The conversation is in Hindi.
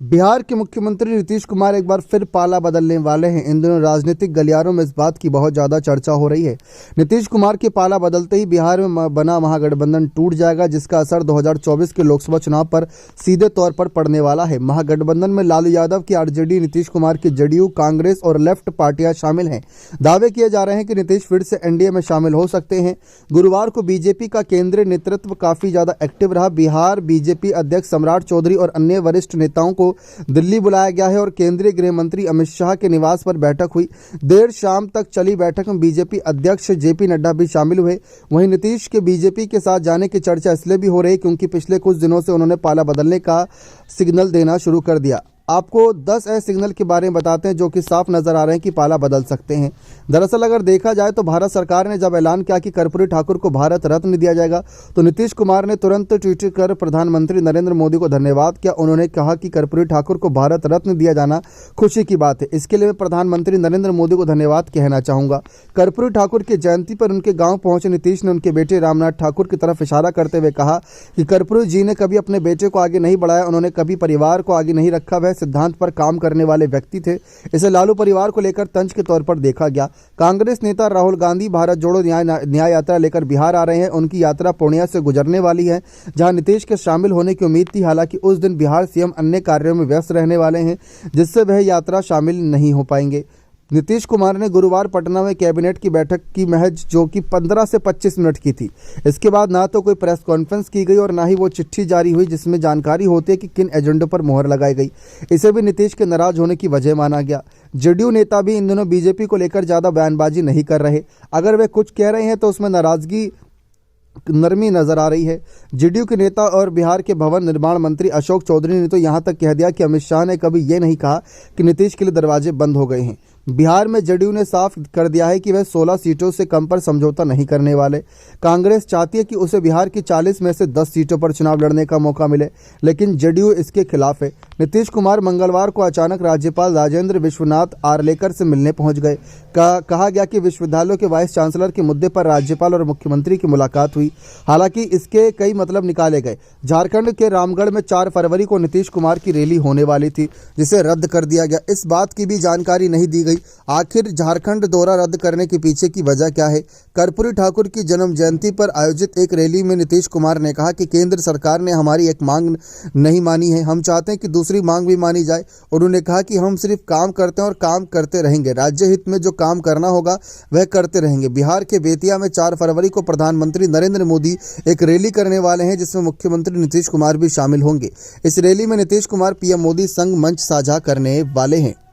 बिहार के मुख्यमंत्री नीतीश कुमार एक बार फिर पाला बदलने वाले हैं। इन दिनों राजनीतिक गलियारों में इस बात की बहुत ज्यादा चर्चा हो रही है। नीतीश कुमार के पाला बदलते ही बिहार में बना महागठबंधन टूट जाएगा, जिसका असर 2024 के लोकसभा चुनाव पर सीधे तौर पर पड़ने वाला है। महागठबंधन में लालू यादव की आरजेडी, नीतीश कुमार की जेडीयू, कांग्रेस और लेफ्ट पार्टियां शामिल हैं। दावे किए जा रहे हैं कि नीतीश फिर से एनडीए में शामिल हो सकते हैं। गुरुवार को बीजेपी का केंद्रीय नेतृत्व काफी ज्यादा एक्टिव रहा। बिहार बीजेपी अध्यक्ष सम्राट चौधरी और अन्य वरिष्ठ नेताओं को दिल्ली बुलाया गया है और केंद्रीय गृह मंत्री अमित शाह के निवास पर बैठक हुई। देर शाम तक चली बैठक में बीजेपी अध्यक्ष जेपी नड्डा भी शामिल हुए। वहीं नीतीश के बीजेपी के साथ जाने की चर्चा इसलिए भी हो रही क्योंकि पिछले कुछ दिनों से उन्होंने पाला बदलने का सिग्नल देना शुरू कर दिया। आपको 10 ऐसे सिग्नल के बारे में बताते हैं जो कि साफ नजर आ रहे हैं कि पाला बदल सकते हैं। दरअसल अगर देखा जाए तो भारत सरकार ने जब ऐलान किया कि कर्पूरी ठाकुर को भारत रत्न दिया जाएगा, तो नीतीश कुमार ने तुरंत ट्वीट कर प्रधानमंत्री नरेंद्र मोदी को धन्यवाद किया। उन्होंने कहा कि कर्पूरी ठाकुर को भारत रत्न दिया जाना खुशी की बात है। इसके लिए मैं प्रधानमंत्री नरेंद्र मोदी को धन्यवाद कहना चाहूंगा। कर्पूरी ठाकुर की जयंती पर उनके गाँव पहुंचे नीतीश ने उनके बेटे रामनाथ ठाकुर की तरफ इशारा करते हुए कहा कि कर्पूरी जी ने कभी अपने बेटे को आगे नहीं बढ़ाया, उन्होंने कभी परिवार को आगे नहीं रखा। वह सिद्धांत पर काम करने वाले व्यक्ति थे। इसे लालू परिवार को लेकर तंज के तौर पर देखा गया। कांग्रेस नेता राहुल गांधी भारत जोड़ो न्याय यात्रा लेकर बिहार आ रहे हैं। उनकी यात्रा पूर्णिया से गुजरने वाली है, जहां नीतीश के शामिल होने की उम्मीद थी। हालांकि उस दिन बिहार सीएम अन्य कार्यों में व्यस्त रहने वाले हैं, जिससे वह यात्रा शामिल नहीं हो पाएंगे। नीतीश कुमार ने गुरुवार पटना में कैबिनेट की बैठक की महज जो कि 15 से 25 मिनट की थी। इसके बाद ना तो कोई प्रेस कॉन्फ्रेंस की गई और ना ही वो चिट्ठी जारी हुई जिसमें जानकारी होती है कि किन एजेंडों पर मोहर लगाई गई। इसे भी नीतीश के नाराज होने की वजह माना गया। जेडीयू नेता भी इन दिनों बीजेपी को लेकर ज्यादा बयानबाजी नहीं कर रहे। अगर वे कुछ कह रहे हैं तो उसमें नाराजगी नरमी नजर आ रही है। जेडीयू के नेता और बिहार के भवन निर्माण मंत्री अशोक चौधरी ने तो यहां तक कह दिया कि अमित शाह ने कभी ये नहीं कहा कि नीतीश के लिए दरवाजे बंद हो गए हैं। बिहार में जेडीयू ने साफ कर दिया है कि वह 16 सीटों से कम पर समझौता नहीं करने वाले। कांग्रेस चाहती है कि उसे बिहार की 40 में से 10 सीटों पर चुनाव लड़ने का मौका मिले, लेकिन जेडीयू इसके खिलाफ है। नीतीश कुमार मंगलवार को अचानक राज्यपाल राजेंद्र विश्वनाथ आर्लेकर से मिलने पहुंच गए। कहा गया कि विश्वविद्यालयों के वाइस चांसलर के मुद्दे पर राज्यपाल और मुख्यमंत्री की मुलाकात हुई। हालांकि इसके कई मतलब निकाले गए। झारखंड के रामगढ़ में 4 फरवरी को नीतीश कुमार की रैली होने वाली थी, जिसे रद्द कर दिया गया। इस बात की भी जानकारी नहीं दी गई आखिर झारखंड दौरा रद्द करने के पीछे की वजह क्या है। कर्पूरी ठाकुर की जन्म जयंती पर आयोजित एक रैली में नीतीश कुमार ने कहा कि केंद्र सरकार ने हमारी एक मांग नहीं मानी है, हम चाहते हैं कि दूसरी मांग भी मानी जाए। उन्होंने कहा कि हम सिर्फ काम करते हैं और काम करते रहेंगे, राज्य हित में जो काम करना होगा वह करते रहेंगे। बिहार के बेतिया में 4 फरवरी को प्रधानमंत्री नरेंद्र मोदी एक रैली करने वाले हैं, जिसमें मुख्यमंत्री नीतीश कुमार भी शामिल होंगे। इस रैली में नीतीश कुमार पीएम मोदी संग मंच साझा करने वाले हैं।